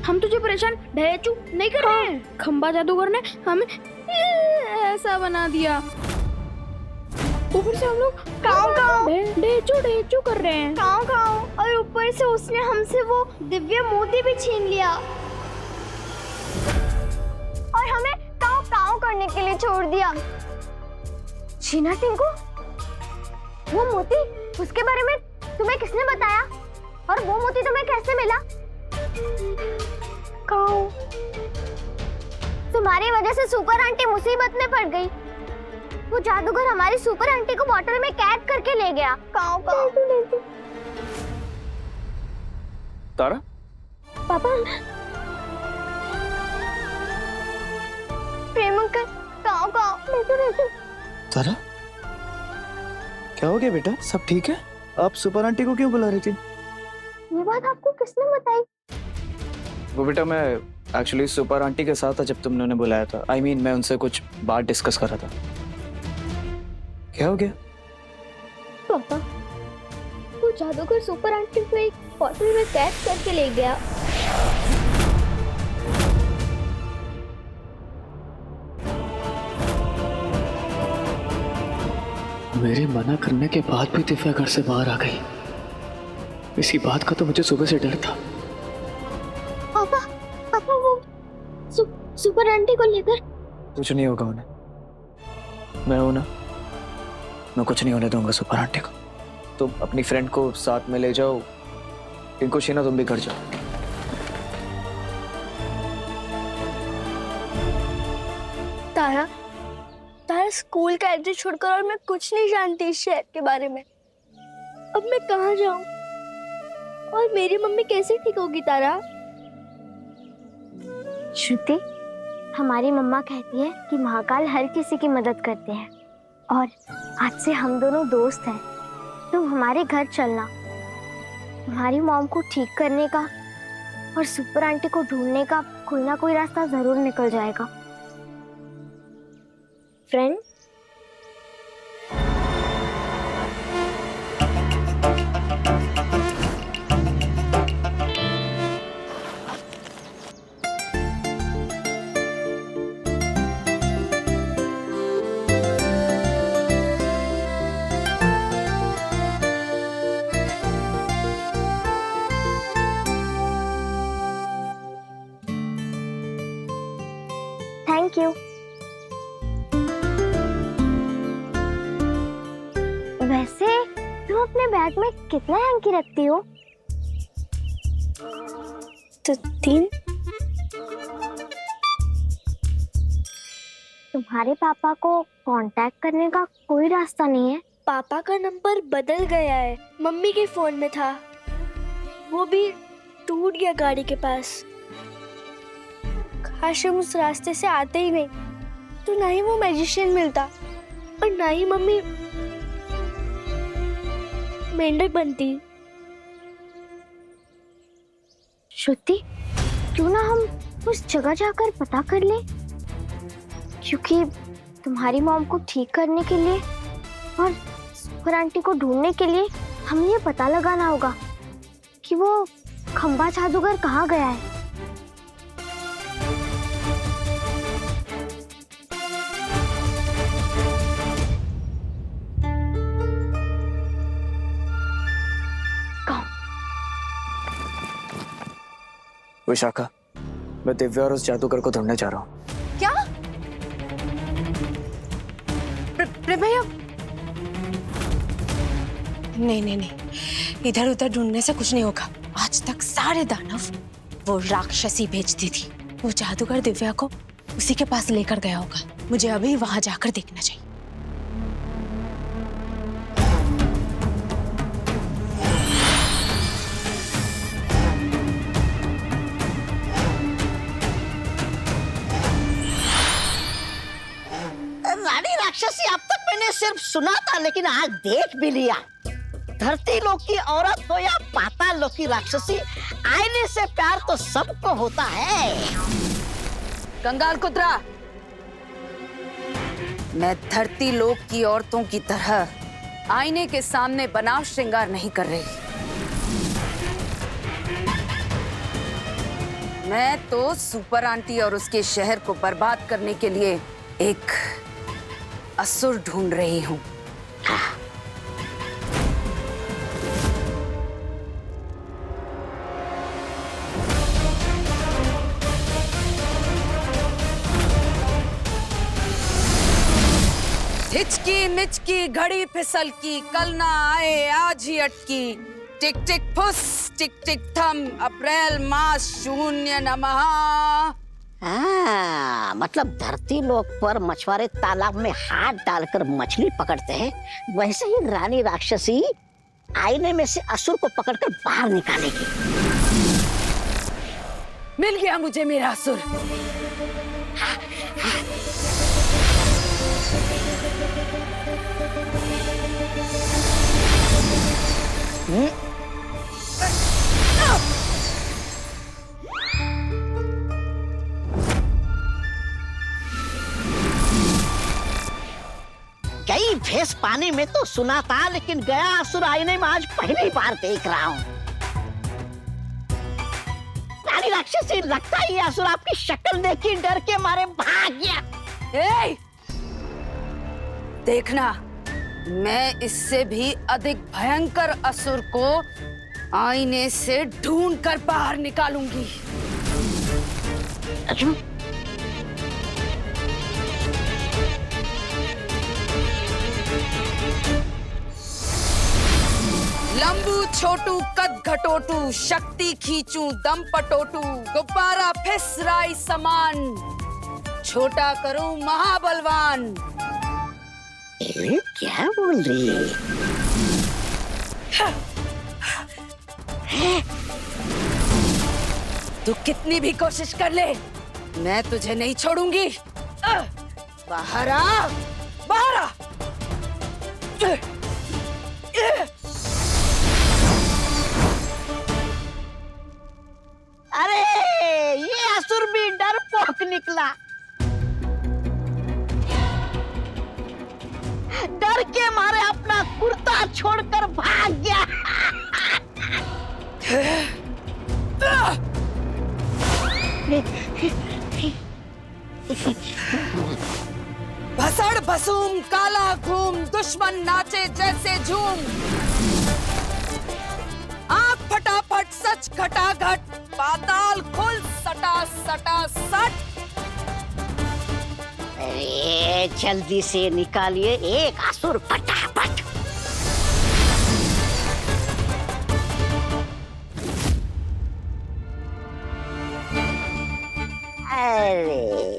हम तुझे परेशान ढेचू नहीं कर रहे हैं। खंबा जादूगर ने हमें ऐसा बना दिया। ऊपर से हम लोग ढेचू कर रहे हैं। काऊ और ऊपर से उसने हमसे वो दिव्य मोती भी छीन लिया और हमें काऊ करने के लिए छोड़ दिया। शीना टिंकू, वो मोती, उसके बारे में तुम्हें किसने बताया और वो मोती तुम्हें कैसे मिला? काऊ, तुम्हारी वजह से सुपर आंटी मुसीबत में पड़ गई। वो जादूगर हमारी सुपर आंटी को बॉटल में कैद करके ले गया। काऊ तारा, पापा, प्रेम अंकल, काऊ तारा, क्या हो गया बेटा? सब ठीक है? आप सुपर आंटी को क्यों बुला रही थी? ये बात आपको किसने बताई? वो बेटा, मैं एक्चुअली सुपर आंटी के साथ था जब तुमने उन्हें बुलाया था। I mean, मैं उनसे कुछ बात डिस्कस कर रहा था। क्या हो गया? पापा, वो जादूगर सुपर आंटी को एक बॉटल में कैद करके ले गया। मेरे मना करने के बाद भी दिव्या घर से बाहर आ गई। इसी बात का तो मुझे सुबह से डर था। पापा वो सुपर आंटी को लेकर कुछ नहीं होगा उन्हें। मैं हूं ना, मैं कुछ नहीं होने दूंगा सुपर आंटी को। तुम अपनी फ्रेंड को साथ में ले जाओ। टिंकू, शीना, तुम भी घर जाओ। तारा स्कूल का एड्रेस छोड़कर और मैं कुछ नहीं जानती इस शहर के बारे में। अब मैं कहाँ जाऊँ और मेरी मम्मी कैसे ठीक होगी? तारा, श्रुति, हमारी मम्मा कहती है कि महाकाल हर किसी की मदद करते हैं और आज से हम दोनों दोस्त हैं। तुम हमारे घर चलना, हमारी मॉम को ठीक करने का और सुपर आंटी को ढूंढने का कोई ना कोई रास्ता जरूर निकल जाएगा। Friend, thank you. वैसे तुम अपने बैग में कितना हैंकी रखती हो? तो 3। तुम्हारे पापा को कांटेक्ट करने का कोई रास्ता नहीं है? पापा का नंबर बदल गया है, मम्मी के फोन में था, वो भी टूट गया गाड़ी के पास। काश हम उस रास्ते से आते ही नहीं, तो ना ही वो मैजिशियन मिलता और ना ही मम्मी मेंढक बनती। श्रुति, क्यों ना हम उस जगह जाकर पता कर लें? क्योंकि तुम्हारी मॉम को ठीक करने के लिए और सुपर आंटी को ढूंढने के लिए हमें ये पता लगाना होगा कि वो खंबा जादूगर कहाँ गया है। विशाखा, मैं दिव्या और उस जादूगर को ढूंढने जा रहा हूँ। क्या? भैया, नहीं, इधर उधर ढूंढने से कुछ नहीं होगा। आज तक सारे दानव वो राक्षसी भेजती थी। वो जादूगर दिव्या को उसी के पास लेकर गया होगा। मुझे अभी वहां जाकर देखना चाहिए। राक्षसी अब तक मैंने सिर्फ सुना था, लेकिन आज देख भी लिया। धरती लोक की औरत हो या पाताल लोक की राक्षसी, आईने से प्यार तो सबको होता है। कंगाल कुतरा, मैं धरती लोक की औरतों की तरह आईने के सामने बनाव श्रृंगार नहीं कर रही। मैं तो सुपर आंटी और उसके शहर को बर्बाद करने के लिए एक असुर ढूंढ रही हूँ। हिचकी मिचकी घड़ी फिसल की, कल ना आए आज ही अटकी। टिक टिक फुस टिक टिक थम, अप्रैल मास शून्य नमः। मतलब धरती लोक पर मछुआरे तालाब में हाथ डालकर मछली पकड़ते हैं, वैसे ही रानी राक्षसी आईने में से असुर को पकड़कर बाहर निकालेगी। मिल गया मुझे मेरा असुर। कई भैंस पानी में तो सुना था, लेकिन गया असुर आईने में आज पहली बार देख रहा हूँ। रानी राक्षसी, लगता है ये असुर आपकी शक्ल देखी डर के मारे भाग गया। ए! देखना, मैं इससे भी अधिक भयंकर असुर को आईने से ढूंढ कर बाहर निकालूंगी। अच्छा? लंबू छोटू कद घटोटू, शक्ति खींचू दम पटोटू, गुब्बारा फिसराई समान, छोटा करूं महाबलवान। क्या बोल रही है? तू कितनी भी कोशिश कर ले, मैं तुझे नहीं छोड़ूंगी। बाहर आ, बाहर आ। अरे ये असुर भी डरपोक निकला, डर के मारे अपना कुर्ता छोड़कर भाग गया। भसड़ भसूम काला घूम, दुश्मन नाचे जैसे झूम। आंख फटाफट सच घटाघट, पाताल खुल सटा सटा सट। अरे जल्दी से निकालिए एक असुर फटाफट। अरे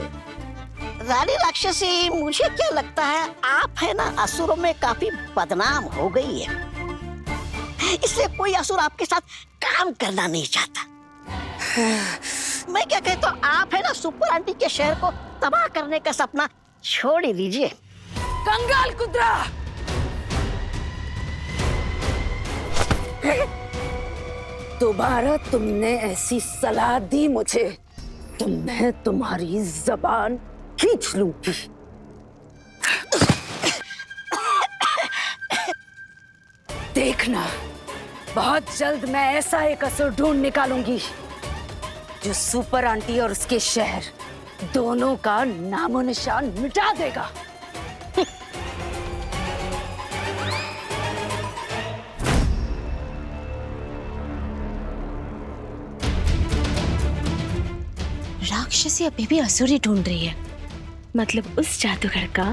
रानी राक्षसी, मुझे क्या लगता है आप है ना असुरों में काफी बदनाम हो गई है, इसलिए कोई असुर आपके साथ काम करना नहीं चाहता। मैं क्या कहता हूँ, आप है ना सुपर आंटी के शहर को तबाह करने का सपना छोड़ ही दीजिए। कंगाल कुदरा, दोबारा तुमने ऐसी सलाह दी मुझे तो मैं तुम्हारी जबान खींच लूंगी। देखना, बहुत जल्द मैं ऐसा एक असुर ढूंढ निकालूंगी जो सुपर आंटी और उसके शहर दोनों का नामो निशान मिटा देगा। राक्षसी अभी भी असुर ही ढूंढ रही है। मतलब उस जादूगर का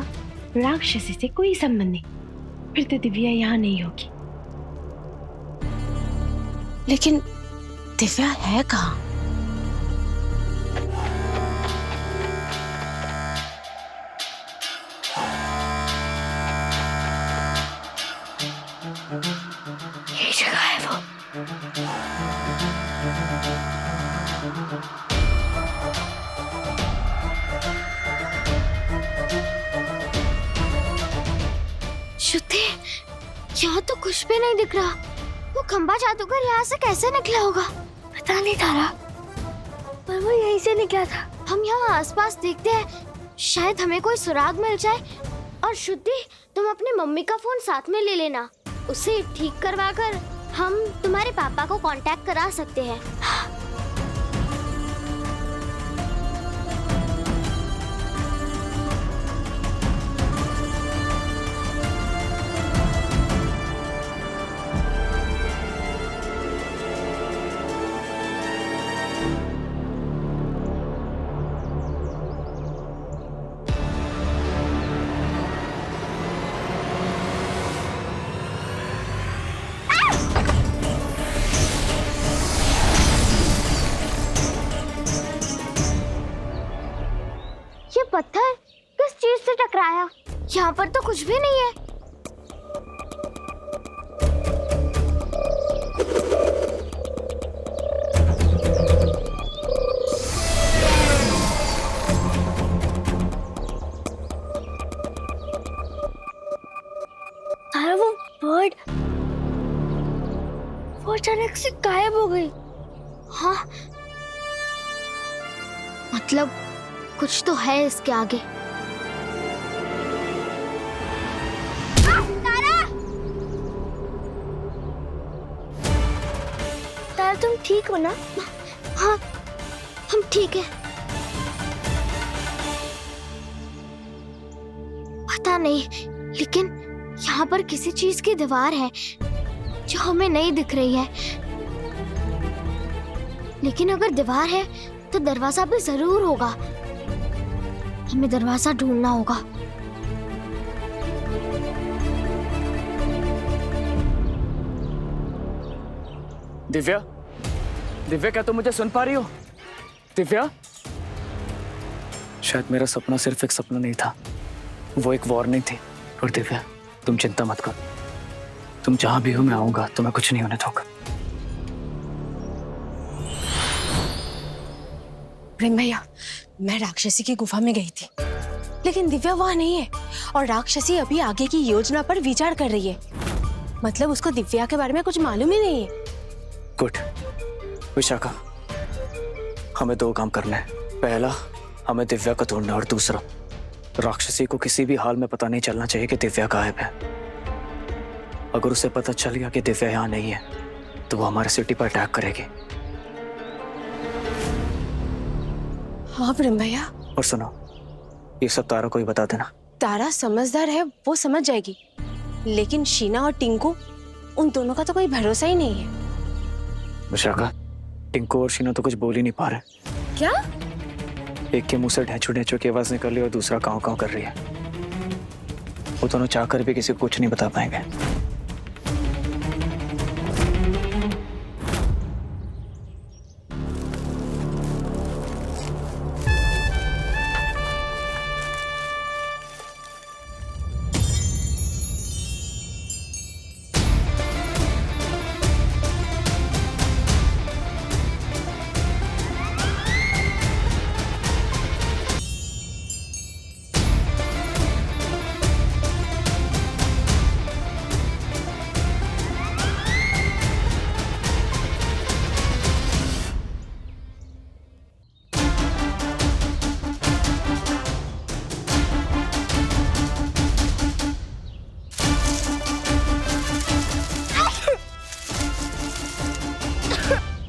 राक्षसी से कोई संबंध नहीं, फिर तो दिव्या यहाँ नहीं होगी। लेकिन दिव्या है कहाँ? ये जगह है वो। श्रुति, यहाँ तो कुछ भी नहीं दिख रहा। वो खंबा जादूगर यहाँ से कैसे निकला होगा? पता नहीं तारा, पर वो यहीं से निकला था। हम यहाँ आसपास देखते हैं, शायद हमें कोई सुराग मिल जाए। और श्रुति, तुम अपनी मम्मी का फोन साथ में ले लेना, उसे ठीक करवाकर हम तुम्हारे पापा को कांटेक्ट करा सकते हैं। पत्थर किस चीज से टकराया? यहाँ पर तो कुछ भी नहीं है। तारा, वो बर्ड वो अचानक से गायब हो गई। हाँ, मतलब कुछ तो है इसके आगे। तारा, तुम ठीक हो ना? हाँ, हम ठीक है। पता नहीं, लेकिन यहाँ पर किसी चीज की दीवार है जो हमें नहीं दिख रही है। लेकिन अगर दीवार है तो दरवाजा भी जरूर होगा। हमें दरवाजा ढूंढना होगा। दिव्या, दिव्या, क्या तुम मुझे सुन पा रही हो? दिव्या, शायद मेरा सपना सिर्फ एक सपना नहीं था, वो एक वार्निंग थी। और दिव्या, तुम चिंता मत करो, तुम जहां भी हो मैं आऊंगा, तुम्हें कुछ नहीं होने दूंगा। प्रेम भैया, मैं राक्षसी की गुफा में गई थी, लेकिन दिव्या वहां नहीं है। और राक्षसी अभी आगे की योजना पर विचार कर रही है। मतलब उसको दिव्या के बारे में कुछ मालूम ही नहीं है। गुड विशाखा, हमें 2 काम करना है। पहला, हमें दिव्या को ढूंढना, और दूसरा, राक्षसी को किसी भी हाल में पता नहीं चलना चाहिए कि दिव्या गायब है। अगर उसे पता चल गया कि दिव्या यहाँ नहीं है तो वो हमारे सिटी पर अटैक करेगी। हाँ प्रेम भैया। और सुनो, ये सब तारा को ही बता देना। तारा समझदार है, वो समझ जाएगी। लेकिन शीना और टिंकू, उन दोनों का तो कोई भरोसा ही नहीं है। विशाखा, टिंकू और शीना तो कुछ बोल ही नहीं पा रहे। क्या? एक के मुंह से ढेंचू ढेंचू की आवाज निकल रही है और दूसरा काँव काँव कर रही है। वो दोनों चाहकर भी किसी को कुछ नहीं बता पाएंगे।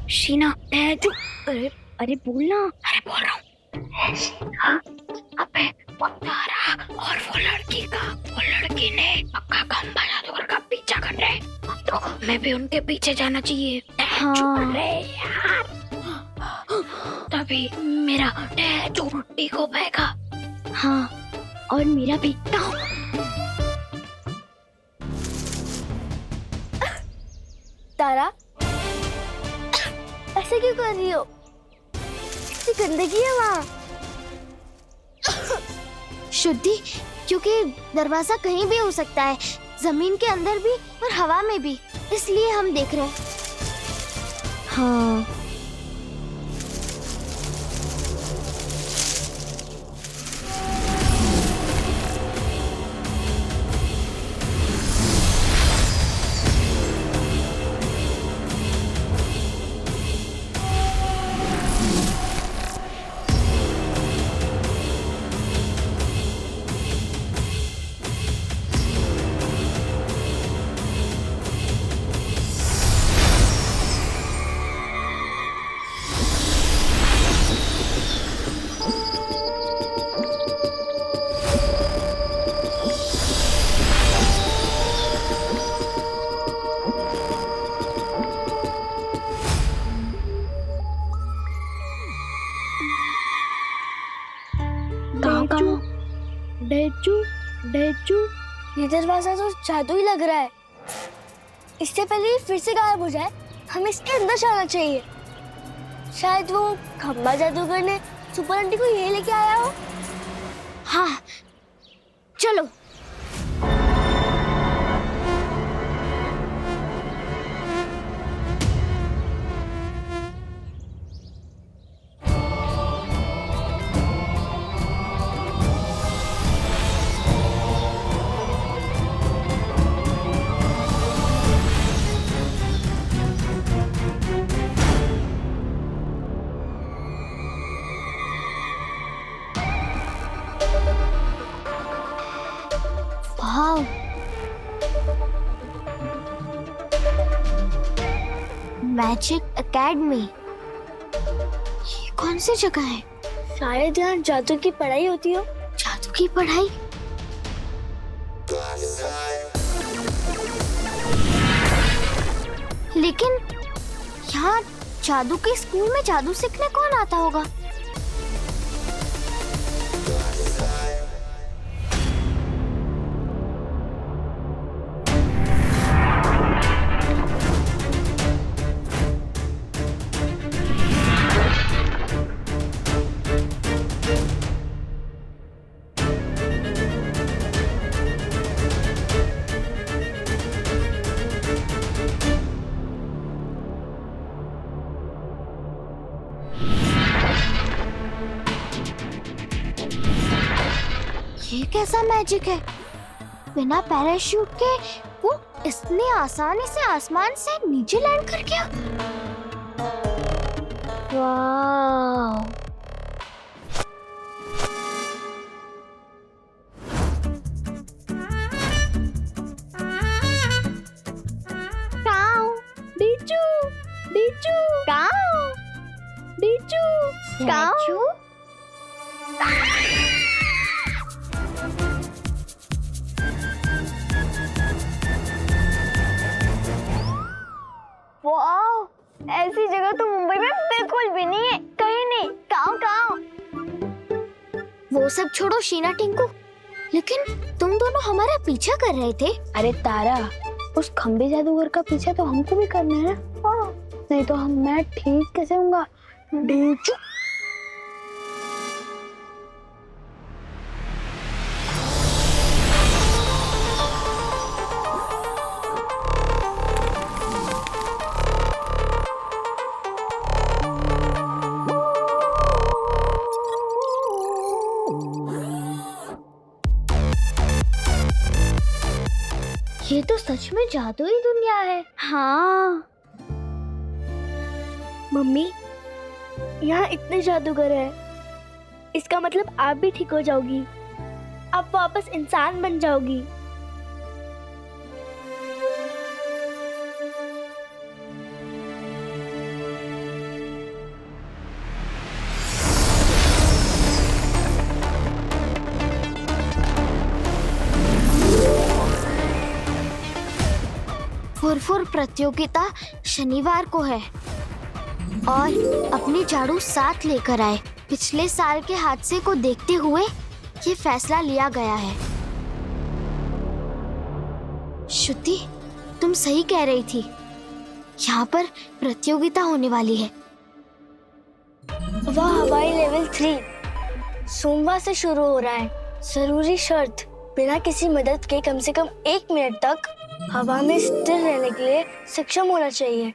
शीना, अरे अरे बोलना। अरे बोल रहा हूँ। अबे वो तारा और वो लड़की ने पक्का खंबा जादूगर का पीछा कर रहे हैं, तो हमें भी उनके पीछे जाना चाहिए। हाँ। यार, तभी मेरा टैटू टिको पाएगा। हाँ, और मेरा भी। तारा, ऐसे क्यों कर रही हो? कितनी गंदगी है वहाँ। शुद्धि, क्योंकि दरवाजा कहीं भी हो सकता है, जमीन के अंदर भी और हवा में भी, इसलिए हम देख रहे हैं। हाँ, डेचू, ये दरवाजा तो जादू ही लग रहा है। इससे पहले ये फिर से गायब हो जाए, हमें इसके अंदर जाना चाहिए। शायद वो खंबा जादूगर ने सुपर आंटी को ये लेके आया हो। हाँ चलो। वाह, मैजिक एकेडमी, ये कौन सी जगह है? शायद यहाँ जादू की पढ़ाई होती हो। जादू की पढ़ाई? लेकिन यहाँ जादू के स्कूल में जादू सीखने कौन आता होगा? ये कैसा मैजिक है? बिना पैराशूट के वो इतनी आसानी से आसमान से नीचे लैंड कर गया। वाह! काऊ, डीचू, डीचू, काऊ, डीचू, काऊ। वाह, ऐसी जगह तो मुंबई में बिल्कुल भी नहीं है, कहीं नहीं। कहाँ कहाँ? वो सब छोड़ो शीना टिंकू, लेकिन तुम दोनों हमारा पीछा कर रहे थे। अरे तारा, उस खंबे जादूगर का पीछा तो हमको भी करना है ना। हाँ, नहीं तो मैं ठीक कैसे होऊंगा? डीचू। ये तो सच में जादुई दुनिया है। हाँ मम्मी, यहाँ इतने जादूगर हैं। इसका मतलब आप भी ठीक हो जाओगी, आप वापस इंसान बन जाओगी। फुरफुर प्रतियोगिता शनिवार को है और अपनी झाड़ू साथ लेकर आए। पिछले साल के हादसे को देखते हुए ये फैसला लिया गया है। श्रुति, तुम सही कह रही थी, यहाँ पर प्रतियोगिता होने वाली है। वह हवाई लेवल 3 सोमवार से शुरू हो रहा है। जरूरी शर्त, बिना किसी मदद के कम से कम 1 मिनट तक हवा में स्थिर रहने के लिए सक्षम होना चाहिए।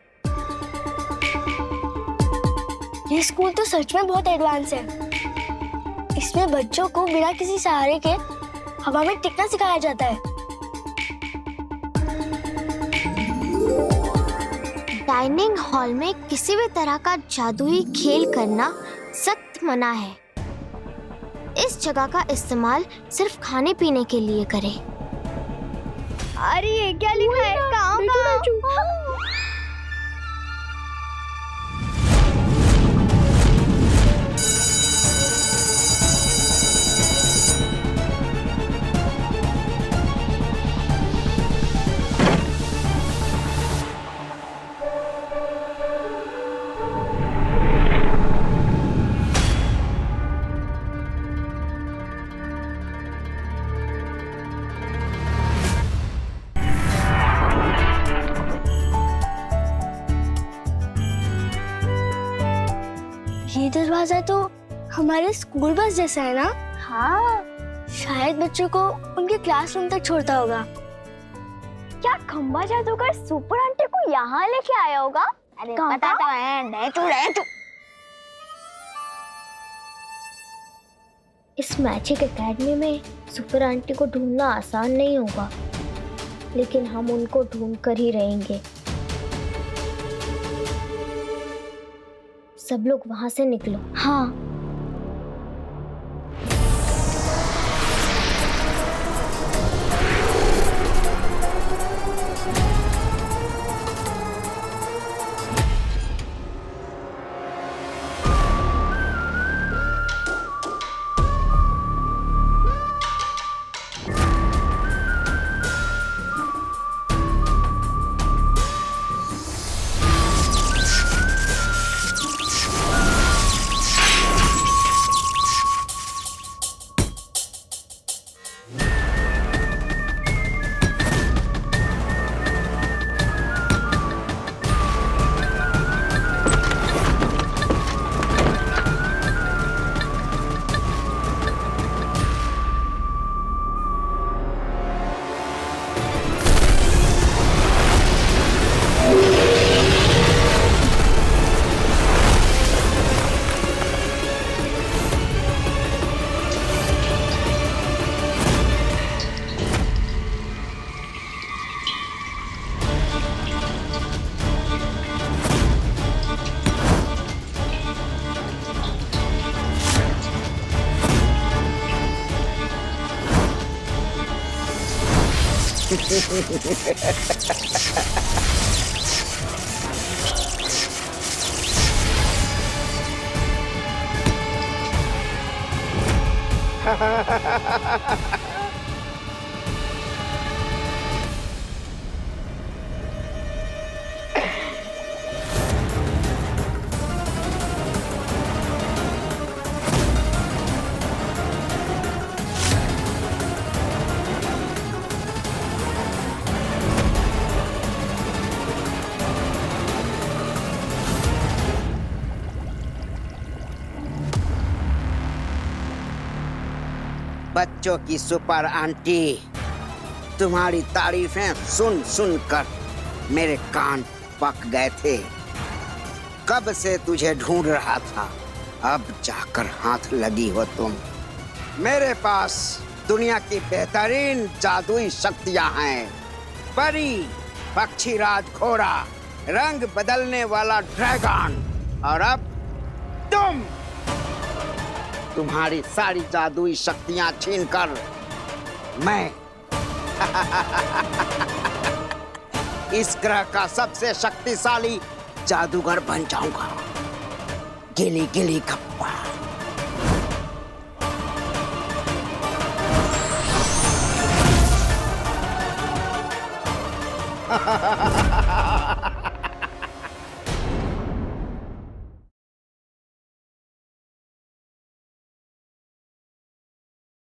ये स्कूल तो सच में बहुत एडवांस है। इसमें बच्चों को बिना किसी सहारे के हवा में टिकना सिखाया जाता है। डाइनिंग हॉल में किसी भी तरह का जादुई खेल करना सख्त मना है। इस जगह का इस्तेमाल सिर्फ खाने पीने के लिए करें। अरे ये क्या लिखा है? कहाँ ये दरवाजा तो हमारे स्कूल बस जैसा है ना? हाँ, शायद बच्चों को उनके क्लासरूम तक छोड़ता होगा। क्या खंबा जादूगर सुपर आंटी को यहाँ लेके आया होगा? अरे पता तो है, इस मैजिक एकेडमी में सुपर आंटी को ढूंढना आसान नहीं होगा, लेकिन हम उनको ढूंढ कर ही रहेंगे। सब लोग वहां से निकलो। हाँ। बच्चों की सुपर आंटी, तुम्हारी तारीफें सुन सुन कर मेरे कान पक गए थे। कब से तुझे ढूंढ रहा था, अब जाकर हाथ लगी हो तुम। मेरे पास दुनिया की बेहतरीन जादुई शक्तियां हैं। परी, पक्षीराज घोड़ा, रंग बदलने वाला ड्रैगन, और अब तुम। तुम्हारी सारी जादुई शक्तियां छीनकर मैं इस ग्रह का सबसे शक्तिशाली जादूगर बन जाऊंगा। गिली गिली गप्पा।